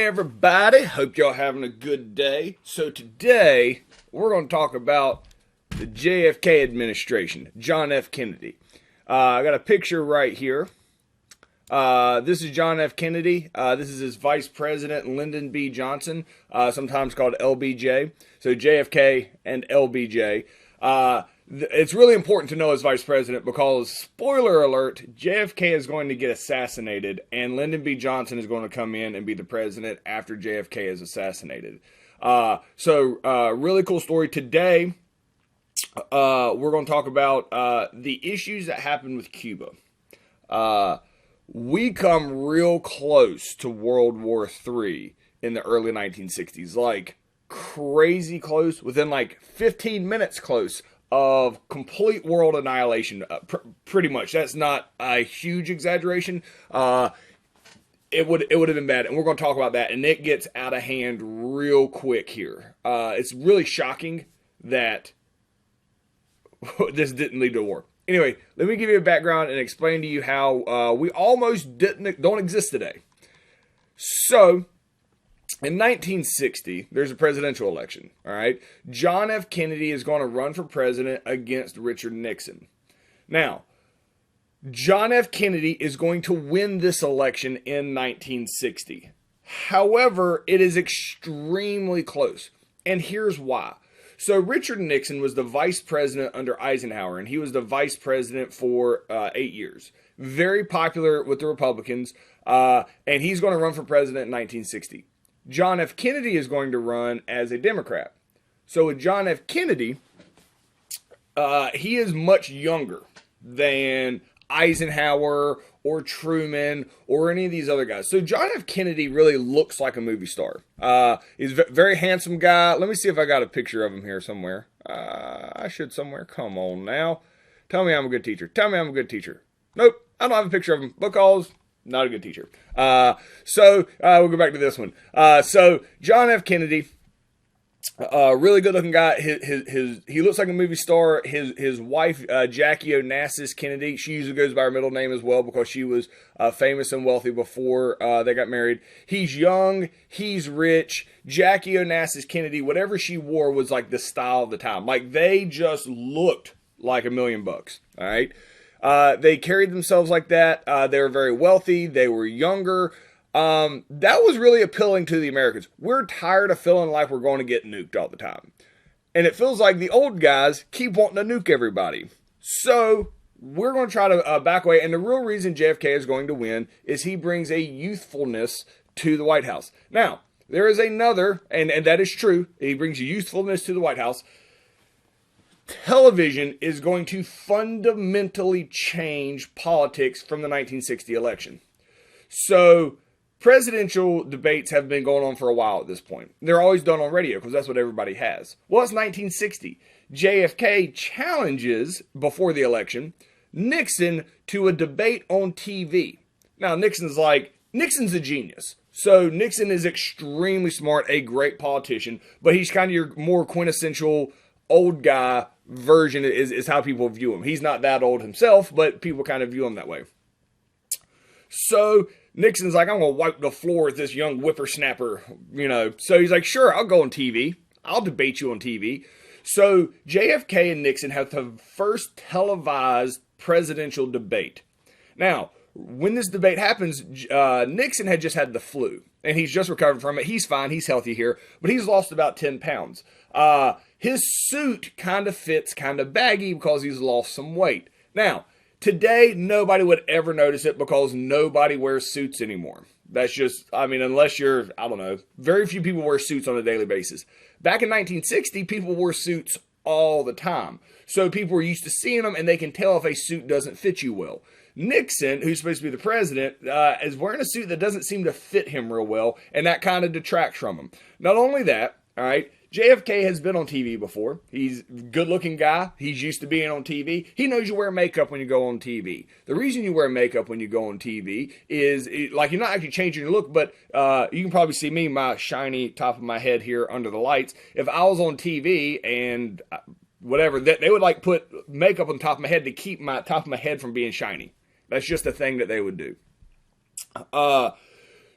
everybody. Hope y'all having a good day. So today, we're going to talk about the JFK administration, John F. Kennedy. I got a picture right here. This is John F. Kennedy. This is his vice president, Lyndon B. Johnson, sometimes called LBJ. So JFK and LBJ. It's really important to know as vice president because, spoiler alert, JFK is going to get assassinated and Lyndon B. Johnson is going to come in and be the president after JFK is assassinated. Really cool story. Today, we're going to talk about the issues that happened with Cuba. We come real close to World War III in the early 1960s, like crazy close, within like 15 minutes close of complete world annihilation, pretty much. That's not a huge exaggeration. It would have been bad, and we're going to talk about that, and it gets out of hand real quick here. It's really shocking that this didn't lead to a war. Anyway, let me give you a background and explain to you how we almost don't exist today. So, in 1960, there's a presidential election, all right? John F. Kennedy is going to run for president against Richard Nixon. Now, John F. Kennedy is going to win this election in 1960. However, it is extremely close, and here's why. So Richard Nixon was the vice president under Eisenhower, and he was the vice president for 8 years. Very popular with the Republicans, and he's going to run for president in 1960. John F. Kennedy is going to run as a Democrat. So with John F. Kennedy, he is much younger than Eisenhower or Truman or any of these other guys. So John F. Kennedy really looks like a movie star. He's a very handsome guy. Let me see if I got a picture of him here somewhere. I should somewhere. Come on now. Tell me I'm a good teacher. Tell me I'm a good teacher. Nope, I don't have a picture of him because not a good teacher. We'll go back to this one. So John F. Kennedy, really good looking guy. He looks like a movie star. His wife, Jackie Onassis Kennedy, she usually goes by her middle name as well because she was famous and wealthy before they got married. He's young. He's rich. Jackie Onassis Kennedy, whatever she wore was like the style of the time. Like they just looked like $1 million. All right. They carried themselves like that. They were very wealthy. They were younger. That was really appealing to the Americans. We're tired of feeling like we're going to get nuked all the time. And it feels like the old guys keep wanting to nuke everybody. So we're going to try to back away. And the real reason JFK is going to win is he brings a youthfulness to the White House. Now, there is another, and that is true. He brings youthfulness to the White House. Television is going to fundamentally change politics from the 1960 election. So presidential debates have been going on for a while at this point. They're always done on radio because that's what everybody has. Well, it's 1960. JFK challenges, before the election, Nixon to a debate on TV. Now, Nixon's a genius. So Nixon is extremely smart, a great politician, but he's kind of your more quintessential old guy version is how people view him. He's not that old himself, but people kind of view him that way. So Nixon's like, I'm going to wipe the floor with this young whippersnapper, So he's like, sure, I'll go on TV. I'll debate you on TV. So JFK and Nixon have the first televised presidential debate. Now, when this debate happens, Nixon had just had the flu, and he's just recovered from it. He's fine. He's healthy here, but he's lost about 10 pounds. His suit kind of fits kind of baggy because he's lost some weight. Now, today, nobody would ever notice it because nobody wears suits anymore. That's just, unless you're, very few people wear suits on a daily basis. Back in 1960, people wore suits all the time. So people were used to seeing them, and they can tell if a suit doesn't fit you well. Nixon, who's supposed to be the president, is wearing a suit that doesn't seem to fit him real well, and that kind of detracts from him. Not only that, all right, JFK has been on TV before. He's a good-looking guy. He's used to being on TV. He knows you wear makeup when you go on TV. The reason you wear makeup when you go on TV is, you're not actually changing your look, but you can probably see me, my shiny top of my head here under the lights. If I was on TV and whatever, they would put makeup on top of my head to keep my top of my head from being shiny. That's just a thing that they would do.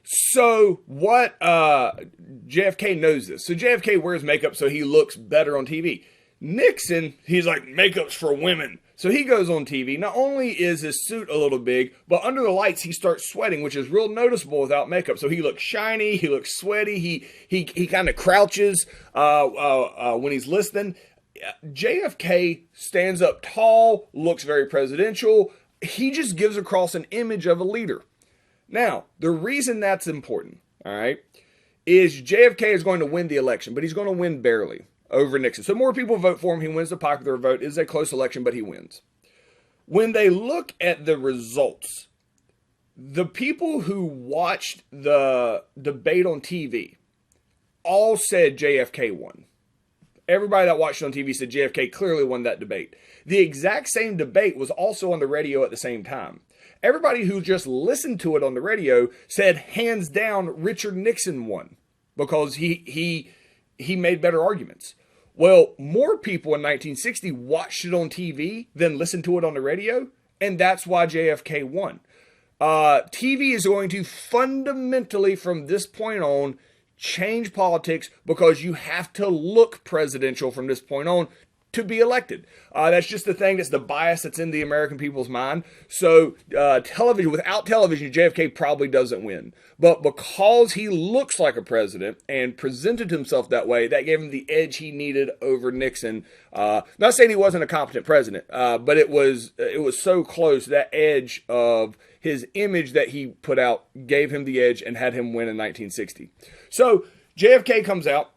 So what, JFK knows this. So JFK wears makeup so he looks better on TV. Nixon, he's like, makeup's for women. So he goes on TV. Not only is his suit a little big, but under the lights he starts sweating, which is real noticeable without makeup. So he looks shiny, he looks sweaty, he kind of crouches when he's listening. JFK stands up tall, looks very presidential. He just gives across an image of a leader. Now, the reason that's important, all right, is JFK is going to win the election, but he's going to win barely over Nixon. So more people vote for him. He wins the popular vote. It is a close election, but he wins. When they look at the results, the people who watched the debate on TV all said JFK won. Everybody that watched it on TV said JFK clearly won that debate. The exact same debate was also on the radio at the same time. Everybody who just listened to it on the radio said hands down Richard Nixon won because he made better arguments. Well, more people in 1960 watched it on TV than listened to it on the radio, and that's why JFK won. TV is going to fundamentally, from this point on, change politics because you have to look presidential from this point on to be elected. That's just the thing. That's the bias that's in the American people's mind. So television, without television, JFK probably doesn't win. But because he looks like a president and presented himself that way, that gave him the edge he needed over Nixon. Not saying he wasn't a competent president, but it was so close. That edge of his image that he put out gave him the edge and had him win in 1960. So JFK comes out.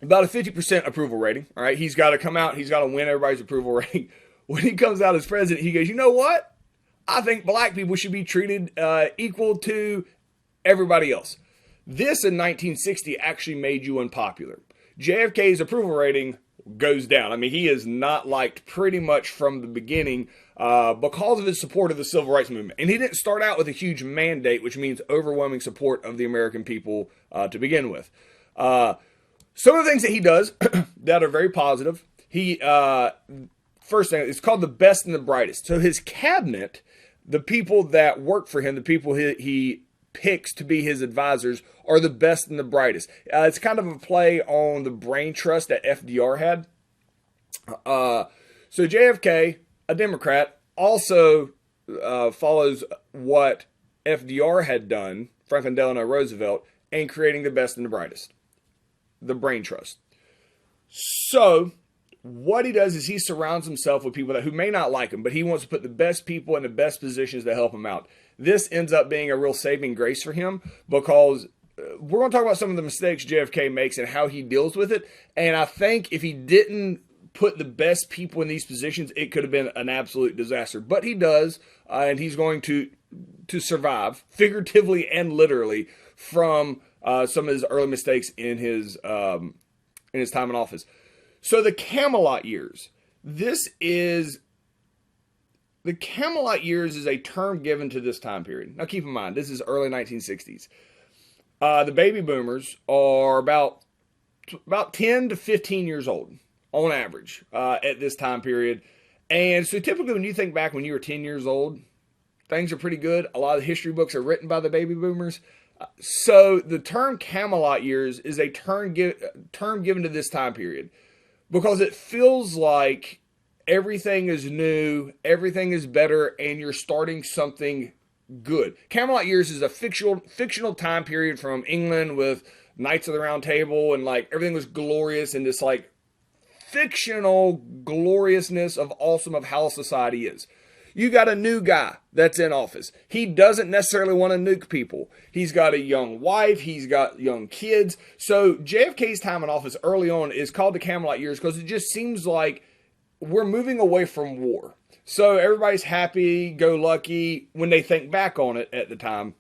About a 50% approval rating. All right, he's got to come out. He's got to win everybody's approval rating. When he comes out as president, he goes, you know what? I think black people should be treated equal to everybody else. This in 1960 actually made you unpopular. JFK's approval rating goes down. I mean, he is not liked pretty much from the beginning because of his support of the civil rights movement. And he didn't start out with a huge mandate, which means overwhelming support of the American people to begin with. Some of the things that he does that are very positive. He, first thing, it's called the best and the brightest. So his cabinet, the people that work for him, the people he picks to be his advisors, are the best and the brightest. It's kind of a play on the brain trust that FDR had. So JFK, a Democrat, also follows what FDR had done, Franklin Delano Roosevelt, in creating the best and the brightest. The brain trust. So what he does is he surrounds himself with people who may not like him, but he wants to put the best people in the best positions to help him out. This ends up being a real saving grace for him because we're going to talk about some of the mistakes JFK makes and how he deals with it. And I think if he didn't put the best people in these positions, it could have been an absolute disaster. But he does, and he's going to survive, figuratively and literally, from some of his early mistakes in his time in office. So the Camelot Years. The Camelot Years is a term given to this time period. Now keep in mind, this is early 1960s. The baby boomers are about 10 to 15 years old on average at this time period. And so typically when you think back when you were 10 years old, things are pretty good. A lot of the history books are written by the baby boomers. So the term Camelot Years is a term given to this time period because it feels like everything is new, everything is better, and you're starting something good. Camelot Years is a fictional time period from England with Knights of the Round Table, and like everything was glorious and this like fictional gloriousness of awesome of how society is. You got a new guy that's in office. He doesn't necessarily want to nuke people. He's got a young wife. He's got young kids. So JFK's time in office early on is called the Camelot Years because it just seems like we're moving away from war. So everybody's happy-go-lucky when they think back on it at the time.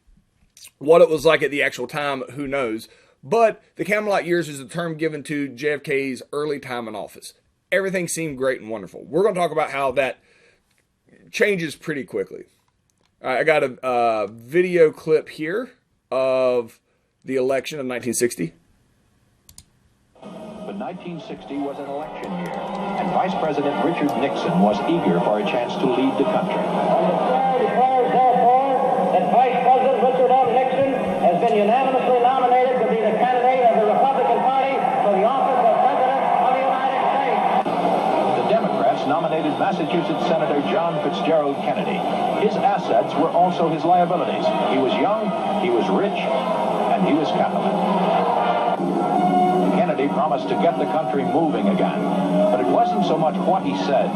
What it was like at the actual time, who knows? But the Camelot Years is a term given to JFK's early time in office. Everything seemed great and wonderful. We're going to talk about how that changes pretty quickly. All right, I got a video clip here of the election of 1960. But 1960 was an election year, and Vice President Richard Nixon was eager for a chance to lead the country. I declare, therefore, that Vice President Richard M. Nixon nominated Massachusetts Senator John Fitzgerald Kennedy. His assets were also his liabilities. He was young, he was rich, and he was Catholic. Kennedy promised to get the country moving again, but it wasn't so much what he said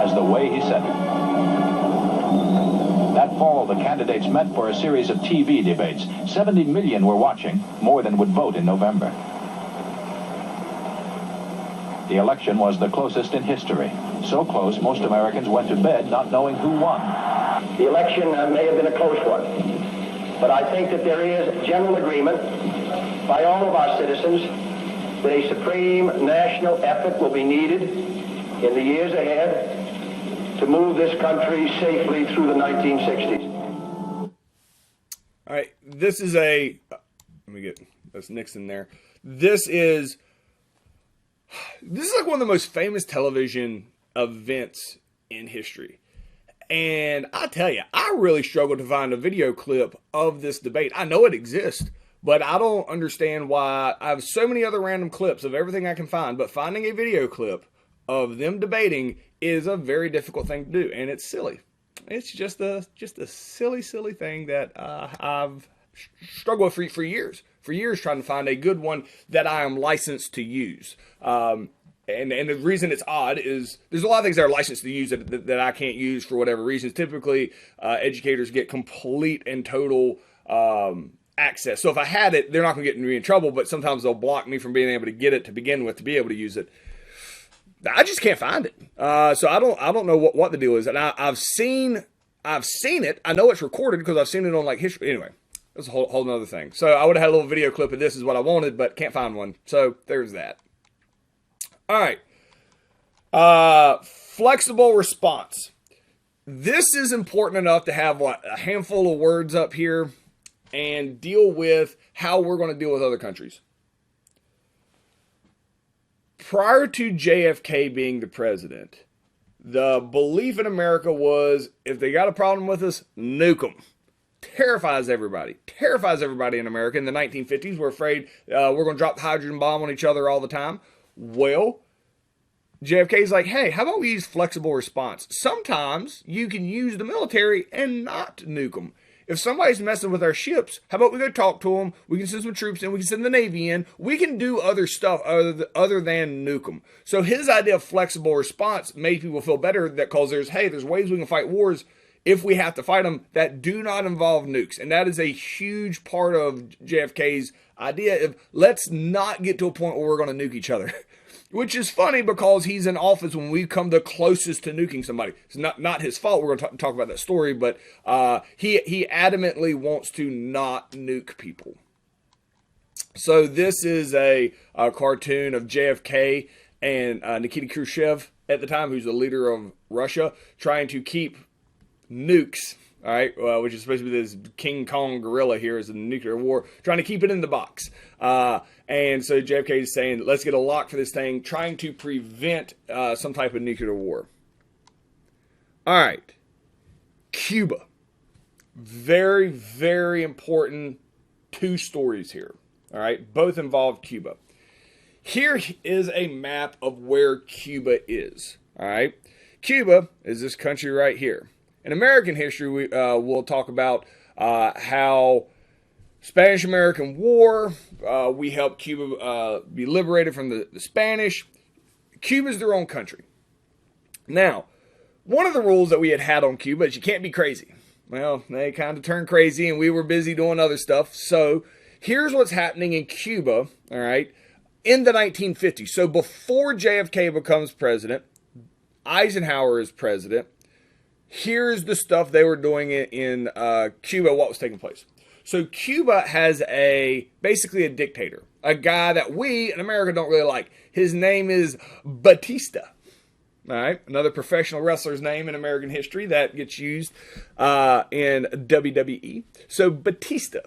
as the way he said it. That fall, the candidates met for a series of TV debates. 70 million were watching, more than would vote in November. The election was the closest in history. So close, most Americans went to bed not knowing who won. The election may have been a close one, but I think that there is general agreement by all of our citizens that a supreme national effort will be needed in the years ahead to move this country safely through the 1960s. All right, this is a, let me get, that's Nixon there. This is like one of the most famous television events in history. And I tell you, I really struggled to find a video clip of this debate. I know it exists, but I don't understand why. I have so many other random clips of everything I can find, but finding a video clip of them debating is a very difficult thing to do, and it's silly. It's just a silly thing that I've struggled with for years trying to find a good one that I am licensed to use. And the reason it's odd is there's a lot of things that are licensed to use that I can't use for whatever reasons. Typically, educators get complete and total access. So if I had it, they're not going to get me in trouble, but sometimes they'll block me from being able to get it to begin with to be able to use it. I just can't find it. So I don't know what the deal is. And I've seen it. I know it's recorded because I've seen it on like history. Anyway, that's a whole nother thing. So I would have had a little video clip of this is what I wanted, but can't find one. So there's that. All right. Flexible response. This is important enough to have a handful of words up here and deal with how we're going to deal with other countries. Prior to JFK being the president, the belief in America was if they got a problem with us, nuke them. Terrifies everybody in America. In the 1950s, we're afraid we're going to drop the hydrogen bomb on each other all the time. Well, JFK's like, hey, how about we use flexible response? Sometimes you can use the military and not nuke them. If somebody's messing with our ships, how about we go talk to them? We can send some troops in. We can send the Navy in. We can do other stuff other than nuke them. So his idea of flexible response made people feel better that because there's ways we can fight wars if we have to fight them that do not involve nukes. And that is a huge part of JFK's idea of let's not get to a point where we're going to nuke each other. Which is funny because he's in office when we come the closest to nuking somebody. It's not his fault. We're going to talk about that story, but he adamantly wants to not nuke people. So this is a cartoon of JFK and Nikita Khrushchev at the time, who's the leader of Russia, trying to keep nukes, all right, which is supposed to be this King Kong gorilla here is a nuclear war, trying to keep it in the box. And so JFK is saying, let's get a lock for this thing, trying to prevent some type of nuclear war. All right. Cuba. Very, very important two stories here. All right. Both involve Cuba. Here is a map of where Cuba is. All right. Cuba is this country right here. In American history, we'll talk about how Spanish-American War, we helped Cuba be liberated from the Spanish. Cuba's their own country. Now, one of the rules that we had on Cuba is you can't be crazy. Well, they kind of turned crazy and we were busy doing other stuff. So here's what's happening in Cuba, all right, in the 1950s. So before JFK becomes president, Eisenhower is president. Here's the stuff they were doing in Cuba, what was taking place. So Cuba has basically a dictator, a guy that we in America don't really like. His name is Batista. All right, another professional wrestler's name in American history that gets used in WWE. So Batista,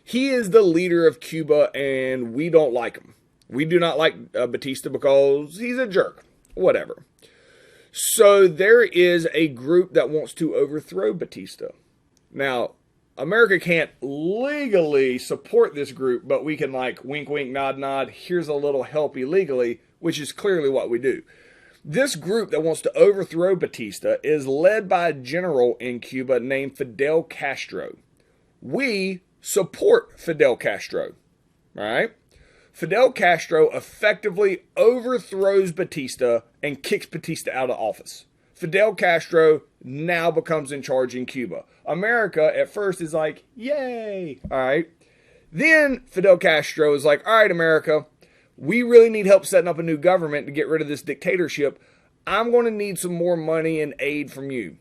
he is the leader of Cuba, and we don't like him. We do not like Batista because he's a jerk. Whatever. So there is a group that wants to overthrow Batista. Now, America can't legally support this group, but we can like wink, wink, nod, nod. Here's a little help illegally, which is clearly what we do. This group that wants to overthrow Batista is led by a general in Cuba named Fidel Castro. We support Fidel Castro, all right? Fidel Castro effectively overthrows Batista and kicks Batista out of office. Fidel Castro now becomes in charge in Cuba. America at first is like, yay, all right? Then Fidel Castro is like, all right, America, we really need help setting up a new government to get rid of this dictatorship. I'm going to need some more money and aid from you.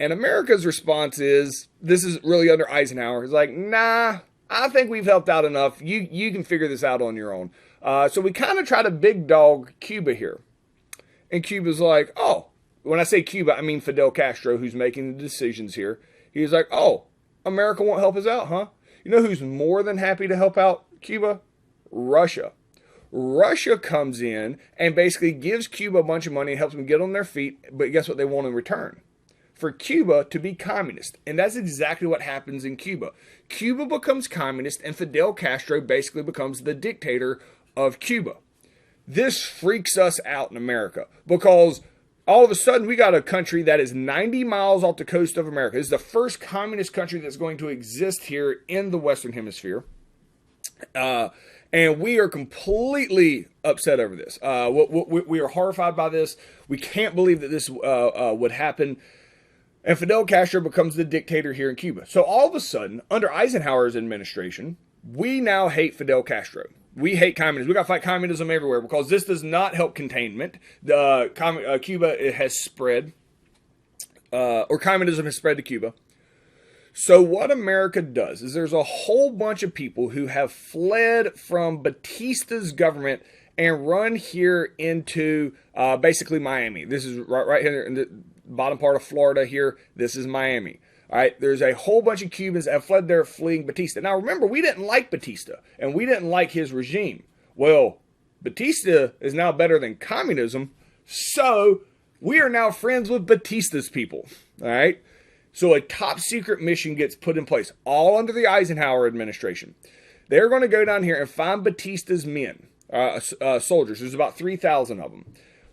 And America's response is, this is really under Eisenhower. It's like, nah, I think we've helped out enough. You can figure this out on your own. So we kind of try to big dog Cuba here. And Cuba's like, oh, when I say Cuba, I mean Fidel Castro, who's making the decisions here. He's like, oh, America won't help us out, huh? You know who's more than happy to help out Cuba? Russia. Russia comes in and basically gives Cuba a bunch of money and helps them get on their feet. But guess what they want in return? For Cuba to be communist. And that's exactly what happens in Cuba. Cuba becomes communist and Fidel Castro basically becomes the dictator of Cuba. This freaks us out in America because all of a sudden we got a country that is 90 miles off the coast of America. This is the first communist country that's going to exist here in the Western Hemisphere. And we are completely upset over this. We are horrified by this. We can't believe that this would happen. And Fidel Castro becomes the dictator here in Cuba. So all of a sudden, under Eisenhower's administration, we now hate Fidel Castro. We hate communism. We got to fight communism everywhere because this does not help containment. Cuba has spread, or communism has spread to Cuba. So what America does is there's a whole bunch of people who have fled from Batista's government and run here into basically Miami. This is right here in the bottom part of Florida here. This is Miami. All right, there's a whole bunch of Cubans that have fled there fleeing Batista. Now remember, we didn't like Batista and we didn't like his regime. Well, Batista is now better than communism, so we are now friends with Batista's people. All right. So a top secret mission gets put in place, all under the Eisenhower administration. They're going to go down here and find Batista's men, soldiers. There's about 3,000 of them.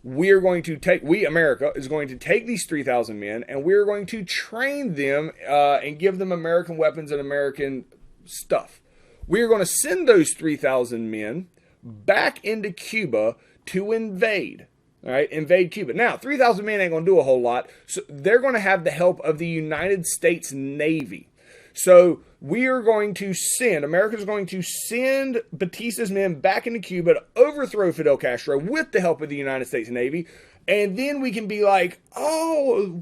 America, is going to take these 3,000 men and we're going to train them and give them American weapons and American stuff. We're going to send those 3,000 men back into Cuba to invade. All right, invade Cuba. Now, 3,000 men ain't going to do a whole lot. So they're going to have the help of the United States Navy. So America's going to send Batista's men back into Cuba to overthrow Fidel Castro with the help of the United States Navy. And then we can be like, oh,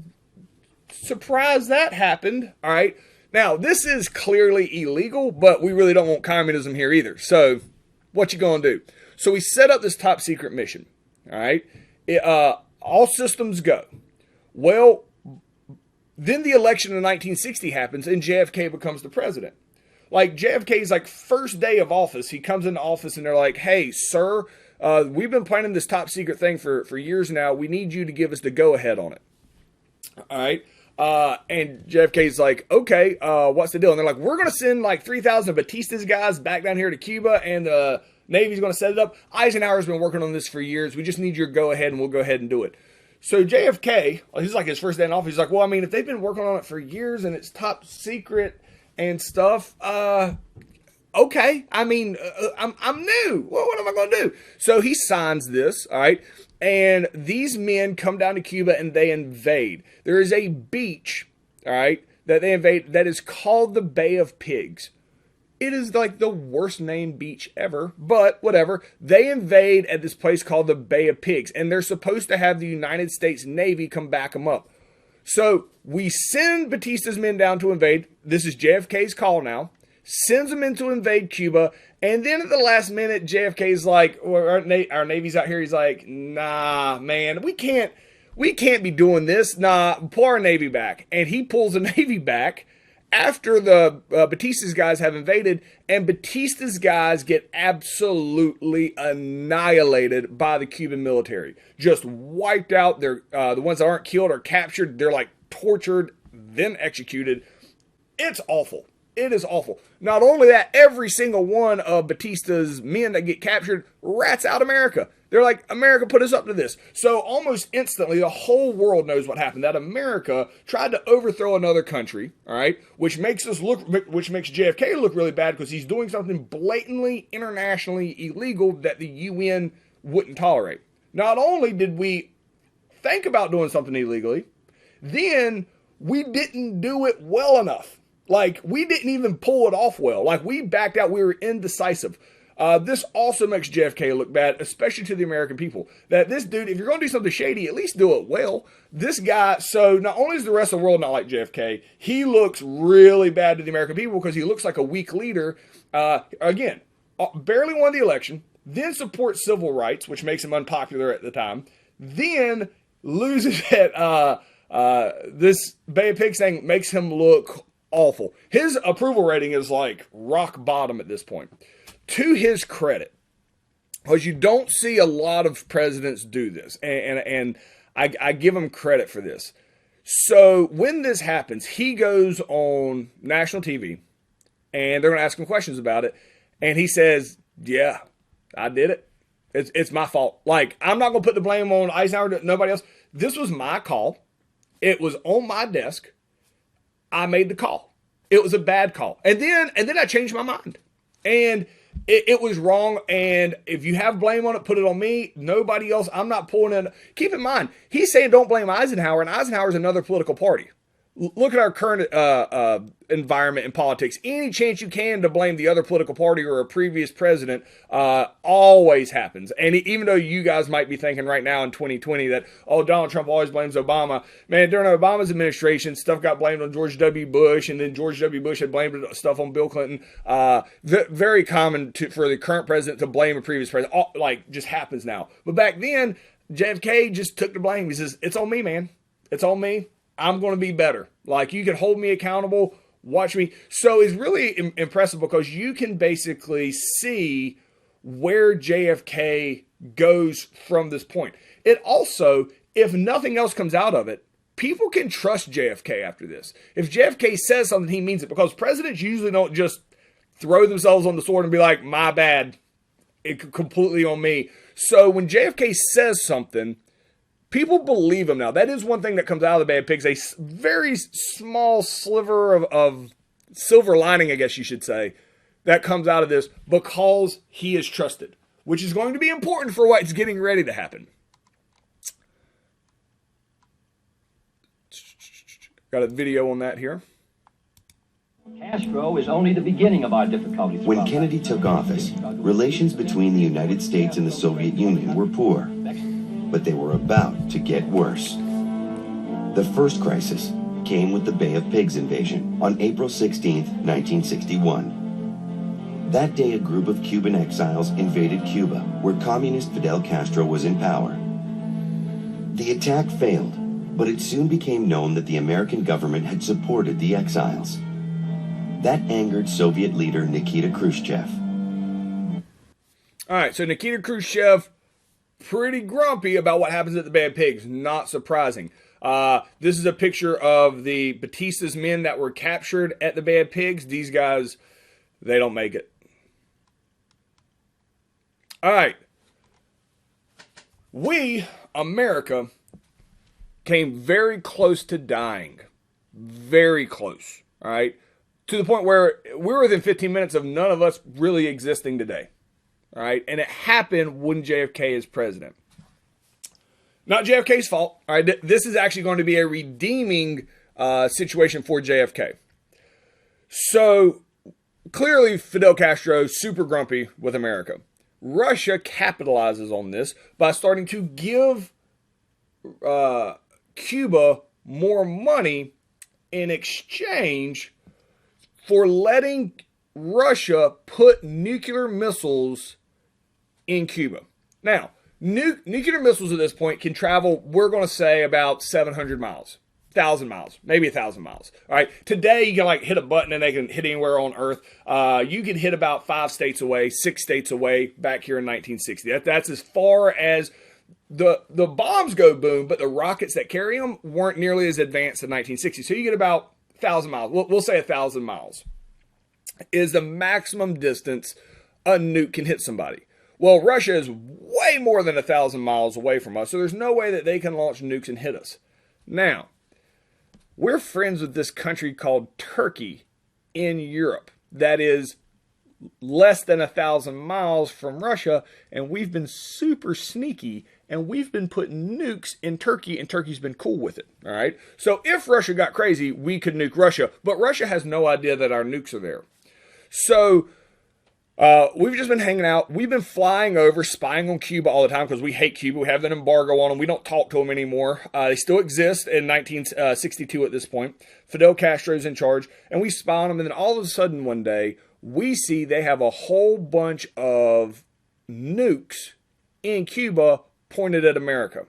surprise, that happened. All right. Now, this is clearly illegal, but we really don't want communism here either. So what you going to do? So we set up this top secret mission. All right. All systems go. Well, then the election in 1960 happens and JFK becomes the president. Like JFK's like first day of office, he comes into office and they're like, hey, sir, we've been planning this top secret thing for years now. We need you to give us the go ahead on it. All right. And JFK's like, okay, what's the deal? And they're like, we're going to send like 3,000 Batista's guys back down here to Cuba and the Navy's going to set it up. Eisenhower's been working on this for years. We just need your go ahead and we'll go ahead and do it. So JFK, he's like his first day in office. He's like, well, I mean, if they've been working on it for years and it's top secret and stuff, okay. I mean, I'm new. Well, what am I going to do? So he signs this, all right? And these men come down to Cuba and they invade. There is a beach, all right, that they invade that is called the Bay of Pigs. It is like the worst named beach ever, but whatever. They invade at this place called the Bay of Pigs, and they're supposed to have the United States Navy come back them up. So we send Batista's men down to invade. This is JFK's call now. Sends them in to invade Cuba, and then at the last minute, JFK's like, our Navy's out here. He's like, nah, man, we can't be doing this. Nah, pull our Navy back. And he pulls the Navy back after the Batista's guys have invaded, and Batista's guys get absolutely annihilated by the Cuban military. Just wiped out. They're the ones that aren't killed are captured. They're like tortured, then executed. It's awful. It is awful. Not only that, every single one of Batista's men that get captured rats out America. They're like, America put us up to this. So almost instantly, the whole world knows what happened. That America tried to overthrow another country, all right, which makes JFK look really bad because he's doing something blatantly internationally illegal that the UN wouldn't tolerate. Not only did we think about doing something illegally, then we didn't do it well enough. Like, we didn't even pull it off well. Like, we backed out. We were indecisive. This also makes JFK look bad, especially to the American people. That this dude, if you're going to do something shady, at least do it well. This guy, so not only is the rest of the world not like JFK, he looks really bad to the American people because he looks like a weak leader. Again, barely won the election, then supports civil rights, which makes him unpopular at the time, then loses at this Bay of Pigs thing, makes him look awful. His approval rating is like rock bottom at this point. To his credit, because you don't see a lot of presidents do this, and I give him credit for this. So when this happens, he goes on national TV, and they're going to ask him questions about it, and he says, yeah, I did it. It's my fault. Like, I'm not going to put the blame on Eisenhower, nobody else. This was my call. It was on my desk. I made the call. It was a bad call. And then I changed my mind. And it was wrong, and if you have blame on it, put it on me. Nobody else. I'm not pulling in. Keep in mind, he's saying don't blame Eisenhower, and Eisenhower's another political party. Look at our current environment in politics. Any chance you can to blame the other political party or a previous president always happens. And even though you guys might be thinking right now in 2020 that, oh, Donald Trump always blames Obama. Man, during Obama's administration, stuff got blamed on George W. Bush, and then George W. Bush had blamed stuff on Bill Clinton. Very common for the current president to blame a previous president. Like, just happens now. But back then, JFK just took the blame. He says, it's on me, man. It's on me. I'm going to be better. Like, you can hold me accountable, watch me. So it's really impressive because you can basically see where JFK goes from this point. It also, if nothing else comes out of it, people can trust JFK after this. If JFK says something, he means it, because presidents usually don't just throw themselves on the sword and be like, my bad, it completely on me. So when JFK says something, people believe him now. That is one thing that comes out of the Bay of Pigs. A very small sliver of silver lining, I guess you should say, that comes out of this because he is trusted, which is going to be important for what's getting ready to happen. Got a video on that here. Castro is only the beginning of our difficulties. When Kennedy took office, relations between the United States and the Soviet Union were poor. But they were about to get worse. The first crisis came with the Bay of Pigs invasion on April 16, 1961. That day, a group of Cuban exiles invaded Cuba, where communist Fidel Castro was in power. The attack failed, but it soon became known that the American government had supported the exiles. That angered Soviet leader Nikita Khrushchev. All right, so Nikita Khrushchev, pretty grumpy about what happens at the Bay of Pigs. Not surprising. This is a picture of the Batista's men that were captured at the Bay of Pigs. These guys, they don't make it. All right. We, America, came very close to dying. Very close. All right. To the point where we're within 15 minutes of none of us really existing today. All right, and it happened when JFK is president. Not JFK's fault. All right, this is actually going to be a redeeming situation for JFK. So clearly, Fidel Castro super grumpy with America. Russia capitalizes on this by starting to give Cuba more money in exchange for letting Russia put nuclear missiles in Cuba. Now, nuclear missiles at this point can travel, we're going to say, about 700 miles, 1,000 miles, maybe 1,000 miles. All right. Today, you can like hit a button and they can hit anywhere on Earth. You can hit about 5 states away, 6 states away back here in 1960. That's as far as the bombs go boom, but the rockets that carry them weren't nearly as advanced in 1960. So you get about 1,000 miles. We'll say 1,000 miles is the maximum distance a nuke can hit somebody. Well, Russia is way way more than 1,000 miles away from us, so there's no way that they can launch nukes and hit us. Now, we're friends with this country called Turkey in Europe that is less than 1,000 miles from Russia, and we've been super sneaky, and we've been putting nukes in Turkey, and Turkey's been cool with it, all right? So if Russia got crazy, we could nuke Russia, but Russia has no idea that our nukes are there. So we've just been hanging out. We've been flying over, spying on Cuba all the time because we hate Cuba. We have an embargo on them. We don't talk to them anymore. They still exist in 1962 at this point. Fidel Castro's in charge, and we spy on them, and then all of a sudden one day, we see they have a whole bunch of nukes in Cuba pointed at America.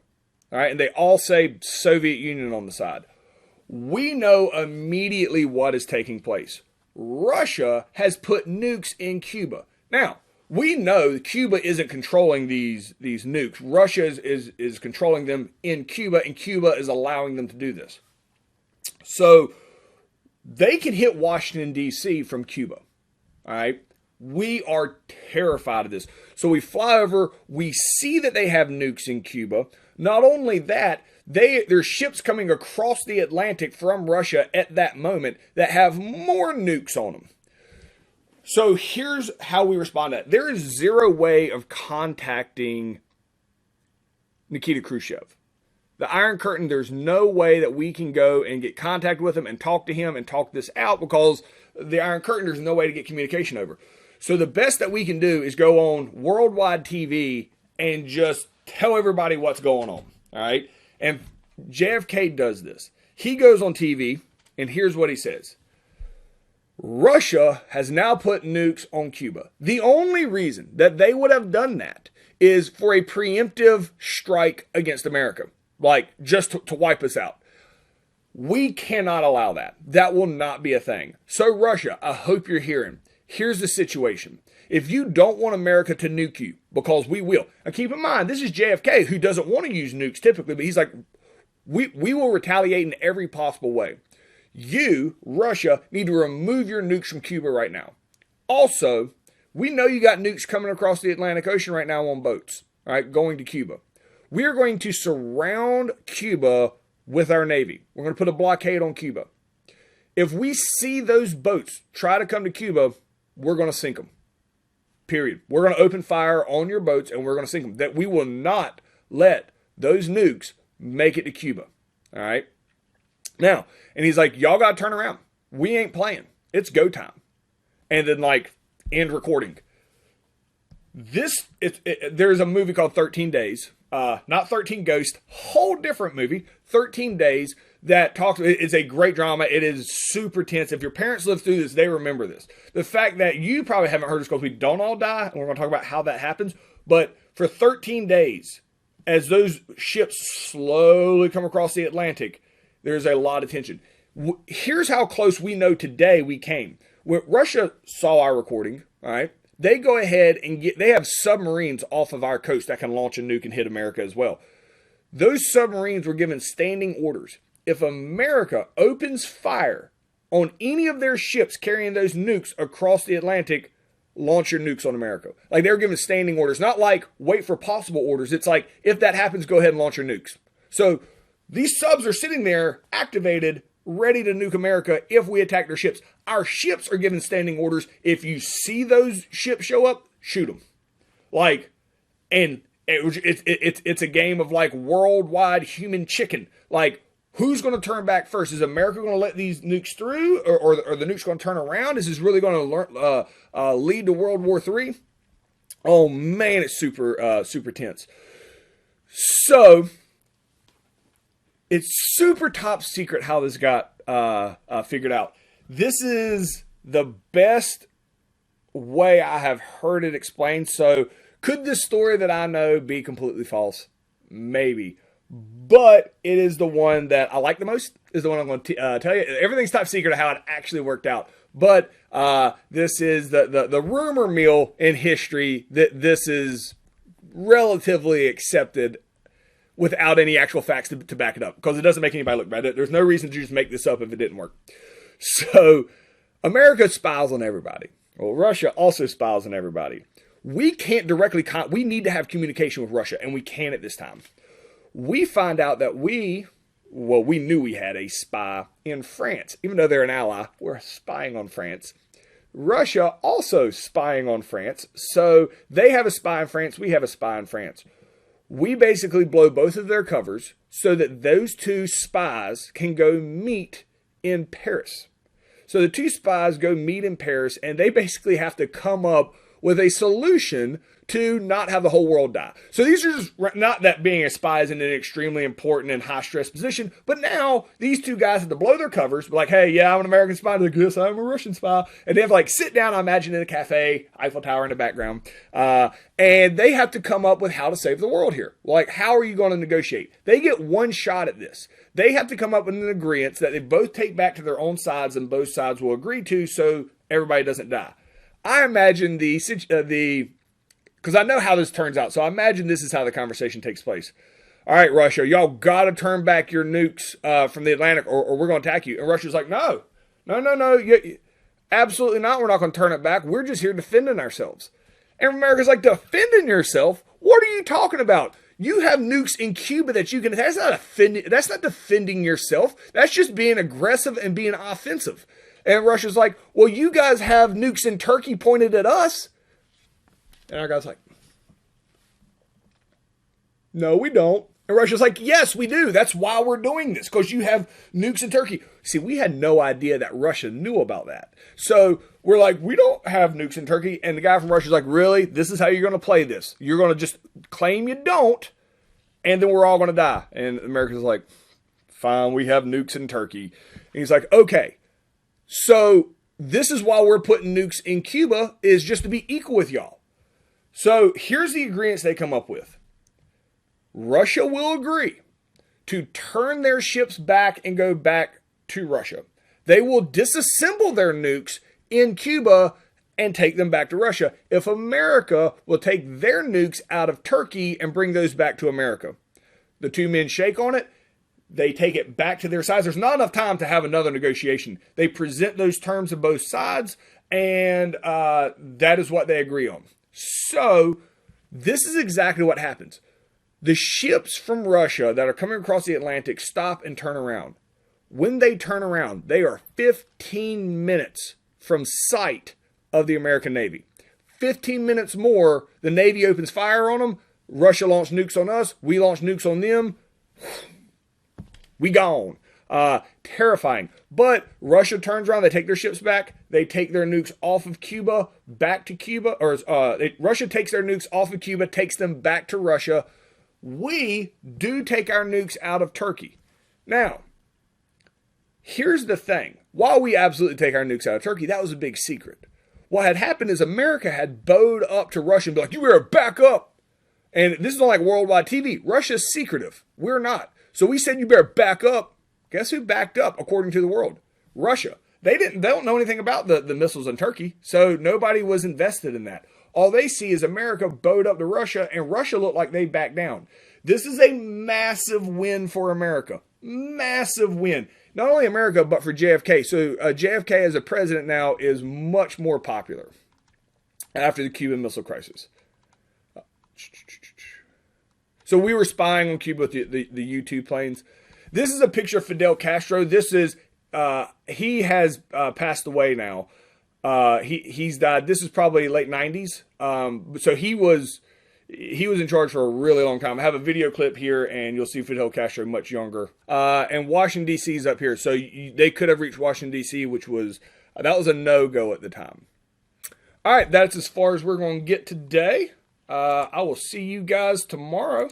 All right, and they all say Soviet Union on the side. We know immediately what is taking place. Russia has put nukes in Cuba. Now, we know Cuba isn't controlling these nukes. Russia is controlling them in Cuba, and Cuba is allowing them to do this. So they can hit Washington, D.C. from Cuba. All right, we are terrified of this. So we fly over, we see that they have nukes in Cuba. Not only that, there's ships coming across the Atlantic from Russia at that moment that have more nukes on them. So here's how we respond to that. There is zero way of contacting Nikita Khrushchev. The Iron Curtain, there's no way that we can go and get contact with him and talk to him and talk this out because the Iron Curtain, there's no way to get communication over. So the best that we can do is go on worldwide TV and just tell everybody what's going on. All right. And JFK does this. He goes on TV and here's what he says. Russia has now put nukes on Cuba. The only reason that they would have done that is for a preemptive strike against America. Like just to wipe us out. We cannot allow that. That will not be a thing. So Russia, I hope you're hearing. Here's the situation. If you don't want America to nuke you, because we will. And keep in mind, this is JFK who doesn't want to use nukes typically, but he's like, we will retaliate in every possible way. You, Russia, need to remove your nukes from Cuba right now. Also, we know you got nukes coming across the Atlantic Ocean right now on boats, all right, going to Cuba. We are going to surround Cuba with our Navy. We're going to put a blockade on Cuba. If we see those boats try to come to Cuba, we're going to sink them. Period. We're going to open fire on your boats and we're going to sink them. That we will not let those nukes make it to Cuba. All right. Now, and he's like, y'all got to turn around. We ain't playing. It's go time. And then like end recording. There's a movie called 13 Days. Not 13 Ghosts, whole different movie, 13 Days, that talks, it's a great drama. It is super tense. If your parents lived through this, they remember this. The fact that you probably haven't heard this because we don't all die, and we're going to talk about how that happens, but for 13 days, as those ships slowly come across the Atlantic, there's a lot of tension. Here's how close we know today we came. When Russia saw our recording, all right, they go ahead and they have submarines off of our coast that can launch a nuke and hit America as well. Those submarines were given standing orders. If America opens fire on any of their ships carrying those nukes across the Atlantic, launch your nukes on America. Like they were given standing orders, not like wait for possible orders. It's like, if that happens, go ahead and launch your nukes. So these subs are sitting there activated, ready to nuke America if we attack their ships. Our ships are given standing orders. If you see those ships show up, shoot them. Like, and it's a game of like worldwide human chicken. Like, who's going to turn back first? Is America going to let these nukes through, or the nukes going to turn around? Is this really going to lead to World War III? Oh man, it's super tense. So it's super top secret how this got figured out. This is the best way I have heard it explained. So could this story that I know be completely false? Maybe. But it is the one that I like the most, is the one I'm going to tell you. Everything's top secret of how it actually worked out. But this is the rumor mill in history that this is relatively accepted without any actual facts to back it up. Because it doesn't make anybody look bad. There's no reason to just make this up if it didn't work. So America spies on everybody. Well, Russia also spies on everybody. we can't directly, we need to have communication with Russia, and we can at this time. We find out that we knew we had a spy in France. Even though they're an ally, we're spying on France. Russia also spying on France. So they have a spy in France, we have a spy in France. We basically blow both of their covers so that those two spies can go meet in Paris. So the two spies go meet in Paris, and they basically have to come up with a solution to not have the whole world die. So these are just, not that being a spy is in an extremely important and high stress position, but now these two guys have to blow their covers, be like, hey, yeah, I'm an American spy. They're like, yes, I'm a Russian spy. And they have to like sit down, I imagine, in a cafe, Eiffel Tower in the background. And they have to come up with how to save the world here. Like, how are you going to negotiate? They get one shot at this. They have to come up with an agreement that they both take back to their own sides and both sides will agree to so everybody doesn't die. I imagine because I know how this turns out, so I imagine this is how the conversation takes place. All right, Russia, y'all got to turn back your nukes from the Atlantic or we're going to attack you. And Russia's like, no, absolutely not. We're not going to turn it back. We're just here defending ourselves. And America's like, defending yourself? What are you talking about? You have nukes in Cuba that you can, that's not defending yourself. That's just being aggressive and being offensive. And Russia's like, well, you guys have nukes in Turkey pointed at us. And our guy's like, no, we don't. And Russia's like, yes, we do. That's why we're doing this, because you have nukes in Turkey. See, we had no idea that Russia knew about that. So we're like, we don't have nukes in Turkey. And the guy from Russia's like, really? This is how you're going to play this? You're going to just claim you don't, and then we're all going to die. And America's like, fine, we have nukes in Turkey. And he's like, okay, so this is why we're putting nukes in Cuba, is just to be equal with y'all. So here's the agreements they come up with. Russia will agree to turn their ships back and go back to Russia. They will disassemble their nukes in Cuba and take them back to Russia if America will take their nukes out of Turkey and bring those back to America. The two men shake on it. They take it back to their sides. There's not enough time to have another negotiation. They present those terms of both sides, and that is what they agree on. So this is exactly what happens. The ships from Russia that are coming across the Atlantic stop and turn around. When they turn around, they are 15 minutes from sight of the American Navy. 15 minutes more, the Navy opens fire on them. Russia launched nukes on us. We launched nukes on them. We gone. Terrifying. But Russia turns around. They take their ships back. They take their nukes off of Cuba, back to Cuba. Russia takes their nukes off of Cuba, takes them back to Russia. We do take our nukes out of Turkey. Now, here's the thing. While we absolutely take our nukes out of Turkey, that was a big secret. What had happened is America had bowed up to Russia and be like, you better back up. And this is on like worldwide TV. Russia's secretive. We're not. So we said, you better back up. Guess who backed up according to the world? Russia. They don't know anything about the missiles in Turkey. So nobody was invested in that. All they see is America bowed up to Russia, and Russia looked like they backed down. This is a massive win for America. Massive win. Not only America, but for JFK. So JFK as a president now is much more popular after the Cuban Missile Crisis. So we were spying on Cuba with the U-2 planes. This is a picture of Fidel Castro. This is, he has passed away now. He's died. This is probably late 90s. So he was in charge for a really long time. I have a video clip here, and you'll see Fidel Castro much younger. And Washington, D.C. is up here. So they could have reached Washington, D.C., which was, that was a no-go at the time. All right, that's as far as we're going to get today. I will see you guys tomorrow.